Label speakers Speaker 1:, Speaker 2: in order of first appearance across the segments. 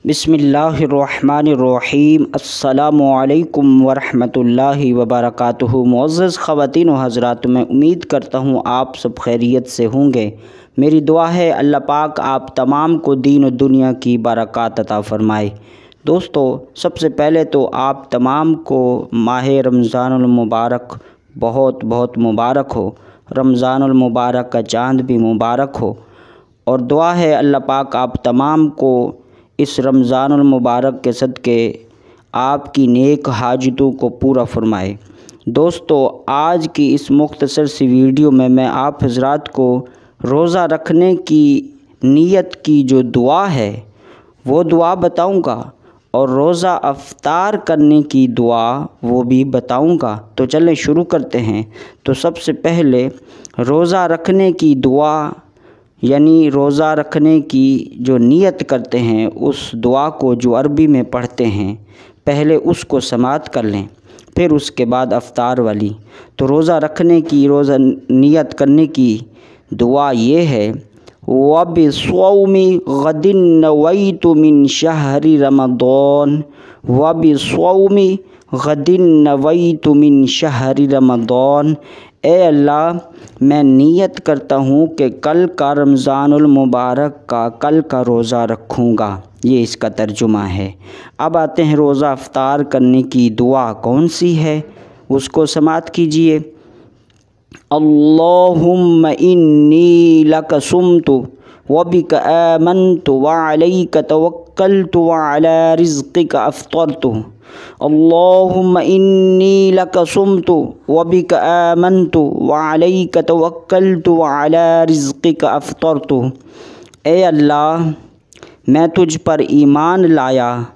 Speaker 1: बिस्मिल्लाहिर्रहमानिर्रहीम। अस्सलामु अलैकुम वरहमतुल्लाहि वबरकातुहू। मुअज़्ज़ज़ ख़वातीन व हज़रात, मैं उम्मीद करता हूँ आप सब खैरियत से होंगे। मेरी दुआ है अल्लाह पाक आप तमाम को दीन और दुनिया की बरक़ात अता फ़रमाए। दोस्तों, सबसे पहले तो आप तमाम को माह रमज़ानुल मुबारक बहुत बहुत मुबारक हो। रमज़ानुल मुबारक का चाँद भी मुबारक हो और दुआ है अल्लाह पाक आप तमाम को इस रमज़ानुल मुबारक के सदक़े आपकी नेक हाजतों को पूरा फरमाए। दोस्तों, आज की इस मुख्तसर सी वीडियो में मैं आप हज़रात को रोज़ा रखने की नीयत की जो दुआ है वो दुआ बताऊंगा और रोज़ा अफ्तार करने की दुआ वो भी बताऊंगा। तो चलें शुरू करते हैं। तो सबसे पहले रोज़ा रखने की दुआ यानी रोज़ा रखने की जो नीयत करते हैं उस दुआ को जो अरबी में पढ़ते हैं पहले उसको समाअत कर लें, फिर उसके बाद अफ्तार वाली। तो रोज़ा रखने की रोज़ा नीयत करने की दुआ ये है, वबिस्सौमी गदिन नवैतु मिन शहरी रमज़ान, वबिस्सौमी गदिन नवैतु मिन शहरी रमज़ान। ए अल्लाह, मैं नीयत करता हूँ कि कल का रमज़ानुल मुबारक का कल का रोज़ा रखूँगा। ये इसका तर्जुमा है। अब आते हैं रोज़ा अफ्तार करने की दुआ कौन सी है, उसको समाअत कीजिए। अल्लाहुम्मा इन्नी लका सुम्तु व बिका आमन्तु व अलैका तवक्कलतु व अला रिज़्क़िका अफ़्तरतु। अल्लाहुम्मा इन्नी लका सुम्तु व बिका आमन्तु व अलैका तवक्कलतु व अला रिज़्क़िका अफ़्तरतु। ए अल्लाह, मैं तुझ पर ईमान लाया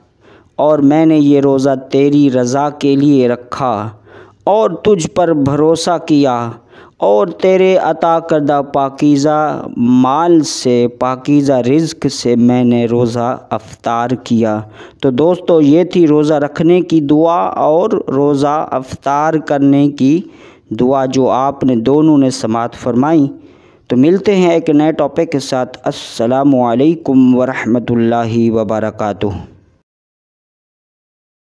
Speaker 1: और मैंने ये रोज़ा तेरी रज़ा के लिए रखा और तुझ पर भरोसा किया और तेरे अता करदा पाकीज़ा माल से पाकीज़ा रिज़्क़ से मैंने रोज़ा अफ्तार किया। तो दोस्तों, ये थी रोज़ा रखने की दुआ और रोज़ा अफ्तार करने की दुआ जो आपने दोनों ने समाअत फरमाई। तो मिलते हैं एक नए टॉपिक के साथ। अस्सलामु अलैकुम वरहमतुल्लाहि वबरकातुहू।